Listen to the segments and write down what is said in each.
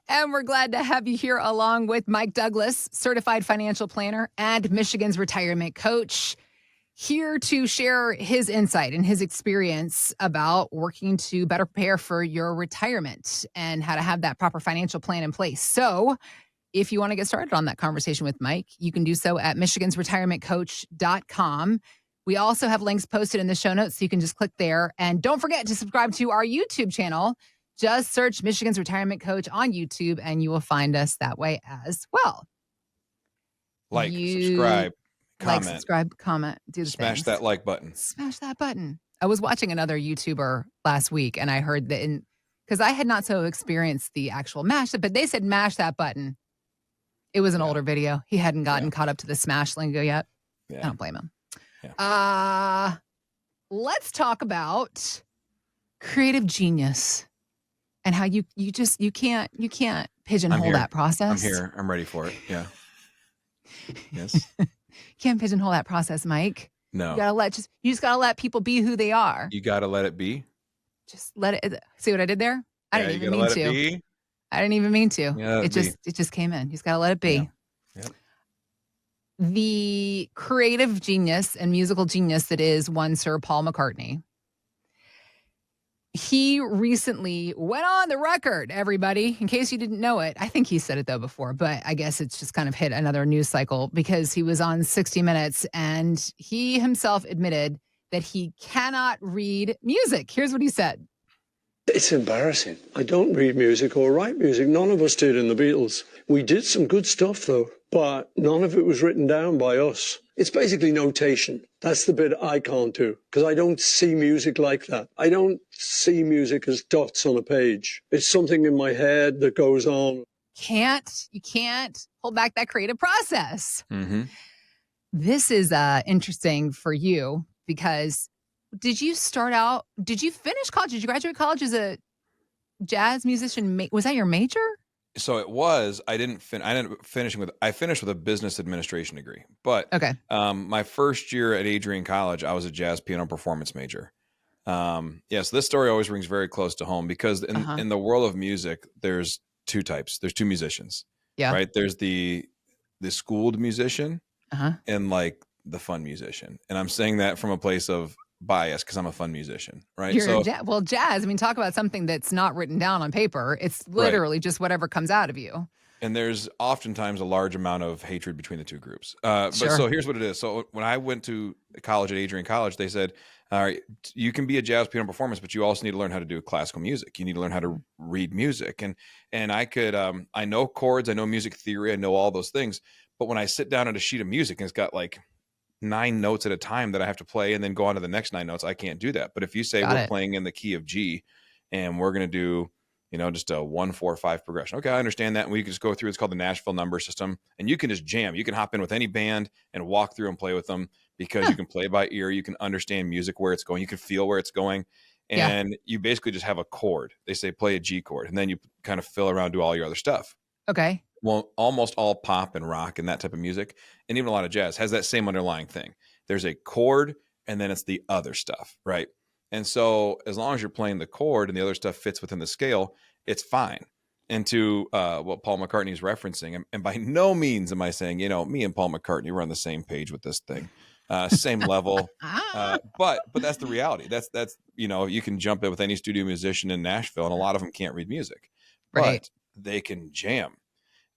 And we're glad to have you here along with Mike Douglas, certified financial planner and Michigan's retirement coach, here to share his insight and his experience about working to better prepare for your retirement and how to have that proper financial plan in place. So, if you want to get started on that conversation with Mike, you can do so at michigansretirementcoach.com. We also have links posted in the show notes, so you can just click there. And don't forget to subscribe to our YouTube channel. Just search Michigan's Retirement Coach on YouTube, and you will find us that way as well. Subscribe, comment. Subscribe, comment, do the Smash things. that like button. Smash that button. I was watching another YouTuber last week, and I heard that because I had not so experienced the actual mash, but they said mash that button. It was an older video. He hadn't gotten caught up to the smash lingo yet. I don't blame him. Yeah. Let's talk about creative genius and how you can't pigeonhole that process. I'm here. I'm ready for it. Yeah. Yes. Can't pigeonhole that process, Mike. No. You just gotta let people be who they are. You gotta let it be. Just let it. See what I did there? I didn't even mean to. I didn't even mean to. Yeah, it just came in. You just gotta let it be. Yeah. Yep. The creative genius and musical genius that is one Sir Paul McCartney. He recently went on the record, everybody, in case you didn't know it. I think he said it, though, before, but I guess it's just kind of hit another news cycle because he was on 60 Minutes and he himself admitted that he cannot read music. Here's what he said. It's embarrassing. I don't read music or write music. None of us did in the Beatles. We did some good stuff, though, but none of it was written down by us. It's basically notation. That's the bit I can't do because I don't see music like that. I don't see music as dots on a page. It's something in my head that goes on. You can't hold back that creative process. Mm-hmm. This is interesting for you because did you finish college? Did you graduate college as a jazz musician? Was that your major? So it was. I finished with a business administration degree. But okay. My first year at Adrian College, I was a jazz piano performance major. So this story always rings very close to home because in the world of music, there's two types. There's two musicians. Yeah. Right. There's the schooled musician and like the fun musician. And I'm saying that from a place of bias because I'm a fun musician, right? Jazz, I mean, talk about something that's not written down on paper. It's literally just whatever comes out of you. And there's oftentimes a large amount of hatred between the two groups. Sure. But so here's what it is. So when I went to college at Adrian College, they said, all right, you can be a jazz piano performance, but you also need to learn how to do classical music. You need to learn how to read music. And I could, I know chords, I know music theory, I know all those things. But when I sit down at a sheet of music and it's got like 9 notes at a time that I have to play and then go on to the next 9 notes, I can't do that. But if you say we're playing in the key of G and we're going to do, just a 1-4-5 progression. Okay, I understand that. And we can just go through, it's called the Nashville number system. And you can just jam. You can hop in with any band and walk through and play with them because you can play by ear. You can understand music where it's going. You can feel where it's going. And you basically just have a chord. They say play a G chord. And then you kind of fill around, do all your other stuff. Okay. Well, almost all pop and rock and that type of music, and even a lot of jazz has that same underlying thing. There's a chord and then it's the other stuff, right? And so as long as you're playing the chord and the other stuff fits within the scale, it's fine. And to what Paul McCartney is referencing, and by no means am I saying, me and Paul McCartney were on the same page with this thing, same level. But that's the reality. That's you can jump in with any studio musician in Nashville, and a lot of them can't read music, but they can jam.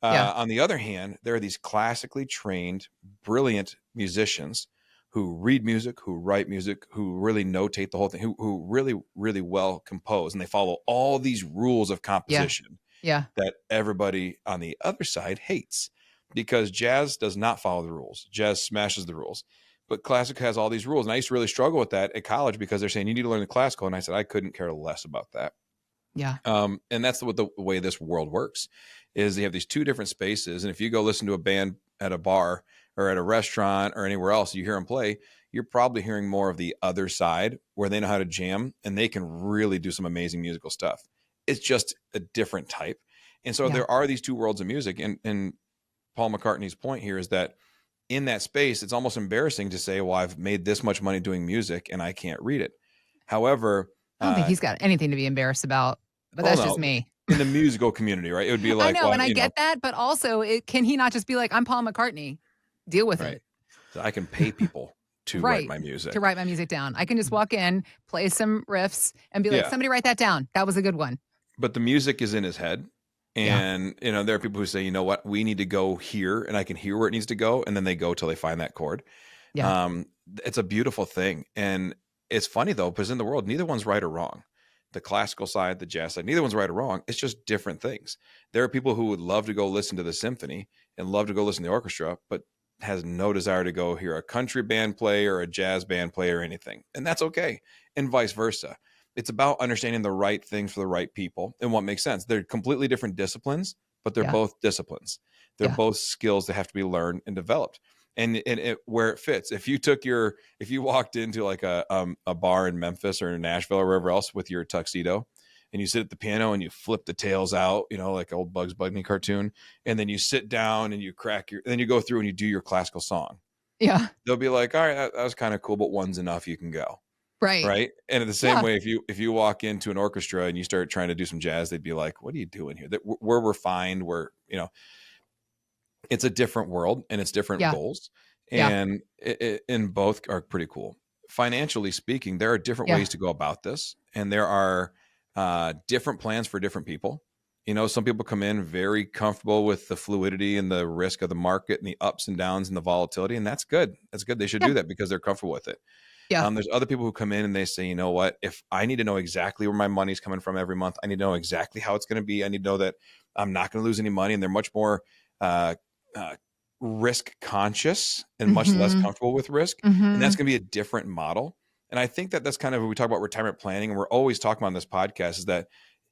On the other hand, there are these classically trained, brilliant musicians who read music, who write music, who really notate the whole thing, who really, really well compose. And they follow all these rules of composition that everybody on the other side hates because jazz does not follow the rules. Jazz smashes the rules. But classic has all these rules. And I used to really struggle with that at college because they're saying you need to learn the classical. And I said, I couldn't care less about that. Yeah. And that's the way this world works is they have these two different spaces. And if you go listen to a band at a bar or at a restaurant or anywhere else, you hear them play, you're probably hearing more of the other side where they know how to jam and they can really do some amazing musical stuff. It's just a different type. And so there are these two worlds of music. And Paul McCartney's point here is that in that space, it's almost embarrassing to say, well, I've made this much money doing music and I can't read it. However, I don't think he's got anything to be embarrassed about, but that's just me. in the musical community, right? It would be I like, know, well, and I get that, but also, can he not just be like, "I'm Paul McCartney. Deal with right. it." So I can pay people to write Right. my To music. write my music down. I can just walk in, play some riffs, and be like, Yeah. "Somebody write that down. That was a good one." But the music is in his head. Yeah. And, there are people who say, you know what, we need to go here and I can hear where it needs to go. And then they go till they find that chord. Yeah. Um, it's a beautiful thing. And it's funny though, because in the world, neither one's right or wrong. The classical side, the jazz side, neither one's right or wrong. It's just different things. There are people who would love to go listen to the symphony and love to go listen to the orchestra, but has no desire to go hear a country band play or a jazz band play or anything. And that's okay. And vice versa. It's about understanding the right things for the right people and what makes sense. They're completely different disciplines, but they're Yeah. both disciplines. They're Yeah. both skills that have to be learned and developed. And where it fits. If you walked into like a bar in Memphis or in Nashville or wherever else with your tuxedo, and you sit at the piano and you flip the tails out, like old Bugs Bunny cartoon, and then you sit down and you then you go through and you do your classical song. Yeah. They'll be like, all right, that was kind of cool, but one's enough. You can go. Right. Right. And in the same Yeah. way, if you walk into an orchestra and you start trying to do some jazz, they'd be like, what are you doing here? That we're refined. It's a different world and it's different Yeah. goals. Yeah. And in both are pretty cool. Financially speaking, there are different Yeah. ways to go about this. And there are different plans for different people. Some people come in very comfortable with the fluidity and the risk of the market and the ups and downs and the volatility. And that's good. That's good. They should Yeah. do that because they're comfortable with it. Yeah. There's other people who come in and they say, you know what, if I need to know exactly where my money's coming from every month, I need to know exactly how it's going to be. I need to know that I'm not going to lose any money. And they're much more uh, risk conscious and much less Mhm. comfortable with risk. And that's Mhm. going to be a different model. And I think that's kind of when we talk about retirement planning, and we're always talking about on this podcast, is that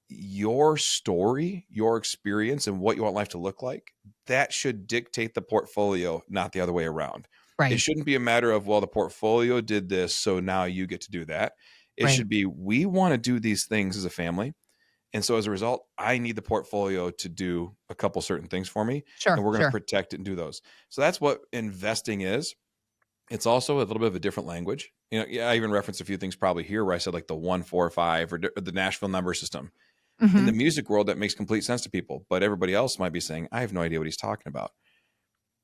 your story, your experience, and what you want life to look like, that should dictate the portfolio, not the other way around. It Right. shouldn't be a matter of, well, the portfolio did this, so now you get to do that. It Right. should be, we want to do these things as a family. And so as a result, I need the portfolio to do a couple certain things for me, and Sure. we're going to Sure. protect it and do those. So that's what investing is. It's also a little bit of a different language. I even referenced a few things probably here where I said like the 145 or the Nashville number system. In the Mhm. music world, that makes complete sense to people, but everybody else might be saying, I have no idea what he's talking about.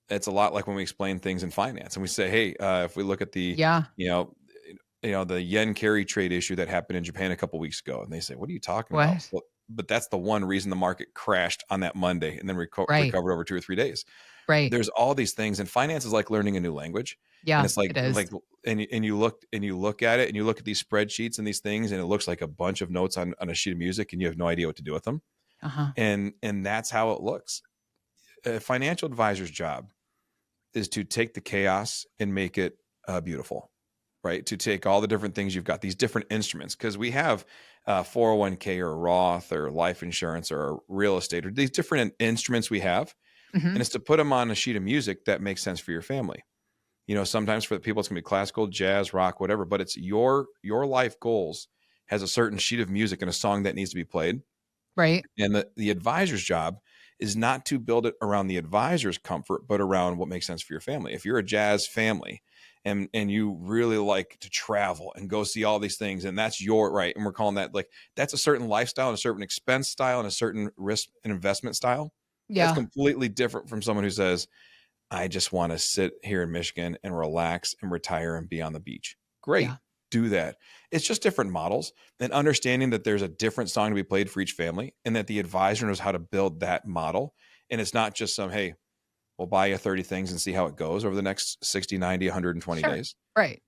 It's a lot like when we explain things in finance and we say, hey, if we look at the, Yeah. the yen carry trade issue that happened in Japan a couple weeks ago, and they say, what are you talking about? What? Well, but that's the one reason the market crashed on that Monday and then Right. recovered over 2 or 3 days. Right. There's all these things, and finance is like learning a new language. And Yeah. it's like It is. you look at it and you look at these spreadsheets and these things, and it looks like a bunch of notes on a sheet of music, and you have no idea what to do with them. Uh-huh. And that's how it looks. A financial advisor's job is to take the chaos and make it beautiful, right? To take all the different things you've got, these different instruments, because we have 401k or Roth or life insurance or real estate or these different instruments we have. And Mhm. it's to put them on a sheet of music that makes sense for your family. Sometimes for the people, it's gonna be classical, jazz, rock, whatever, but it's your life goals has a certain sheet of music and a song that needs to be played. Right. And the advisor's job is not to build it around the advisor's comfort, but around what makes sense for your family. If you're a jazz family and you really like to travel and go see all these things, and that's your right, and we're calling that like that's a certain lifestyle and a certain expense style and a certain risk and investment style. That's Yeah. completely different from someone who says, I just want to sit here in Michigan and relax and retire and be on the beach. Great. Yeah. Do that. It's just different models, and understanding that there's a different song to be played for each family and that the advisor knows how to build that model. And it's not just some, hey, we'll buy you 30 things and see how it goes over the next 60, 90, 120 Sure. days. Right.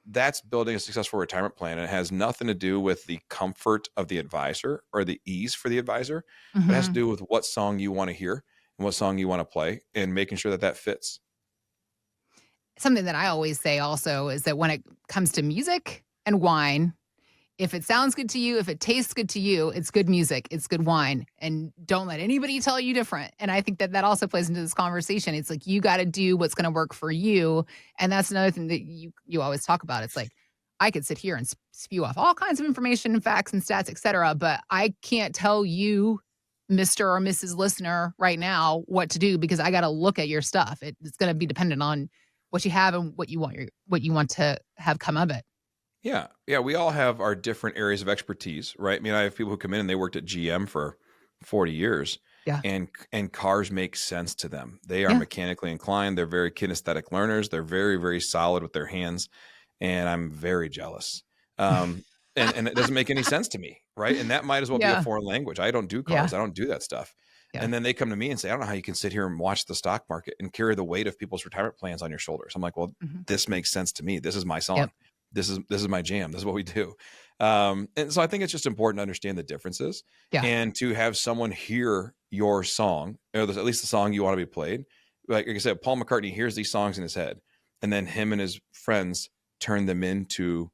That's building a successful retirement plan. And it has nothing to do with the comfort of the advisor or the ease for the advisor, but it has to Mhm. do with what song you want to hear and what song you want to play and making sure that that fits. Something that I always say also is that when it comes to music and wine, if it sounds good to you, if it tastes good to you, it's good music, it's good wine, and don't let anybody tell you different. And I think that that also plays into this conversation. It's like you got to do what's going to work for you, and that's another thing that you always talk about. It's like I could sit here and spew off all kinds of information and facts and stats, et cetera, but I can't tell you, Mr. or Mrs. Listener, right now what to do because I got to look at your stuff. It's going to be dependent on what you have and what you want to have come of it. Yeah. Yeah. We all have our different areas of expertise, right? I mean, I have people who come in and they worked at GM for 40 years. Yeah. And cars make sense to them. They are Yeah. mechanically inclined. They're very kinesthetic learners. They're very, very solid with their hands. And I'm very jealous. And it doesn't make any sense to me, right? And that might as well be a Yeah. foreign language. I don't do Yeah. cars. I don't do that stuff. Yeah. And then they come to me and say, I don't know how you can sit here and watch the stock market and carry the weight of people's retirement plans on your shoulders. I'm like, well, this makes sense to me. This is my song. Yep. This is my jam. This is what we do. And so I think it's just important to understand the differences and to have someone hear your song, or at least the song you want to be played. Like I said, Paul McCartney hears these songs in his head, and then him and his friends turn them into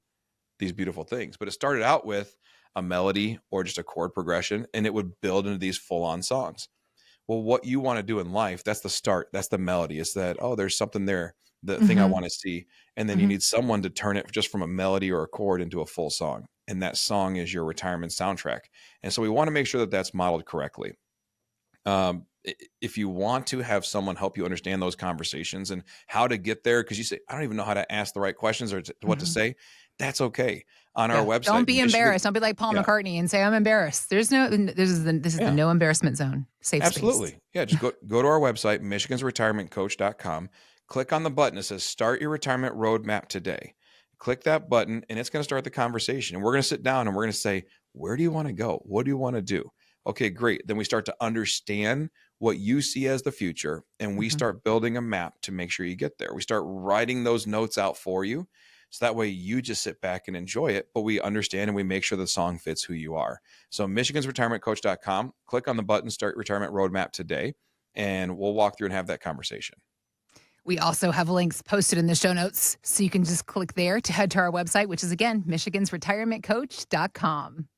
these beautiful things. But it started out with a melody or just a chord progression, and it would build into these full-on songs. Well, what you want to do in life, that's the start. That's the melody. It's that, oh, there's something there, the thing I want to see. And then you need someone to turn it just from a melody or a chord into a full song. And that song is your retirement soundtrack. And so we want to make sure that that's modeled correctly. If you want to have someone help you understand those conversations and how to get there, because you say, I don't even know how to ask the right questions or what to say, that's okay. On our website, don't be embarrassed. Don't be like Paul McCartney and say, I'm embarrassed. This is the no embarrassment zone. Safe Absolutely. space. Yeah. Just go to our website, michigansretirementcoach.com. Click on the button that says start your retirement roadmap today. Click that button and it's going to start the conversation. And we're going to sit down and we're going to say, where do you want to go? What do you want to do? Okay, great. Then we start to understand what you see as the future, and we start building a map to make sure you get there. We start writing those notes out for you. So that way you just sit back and enjoy it, but we understand and we make sure the song fits who you are. So michigansretirementcoach.com, click on the button, start retirement roadmap today, and we'll walk through and have that conversation. We also have links posted in the show notes, so you can just click there to head to our website, which is, again, michigansretirementcoach.com.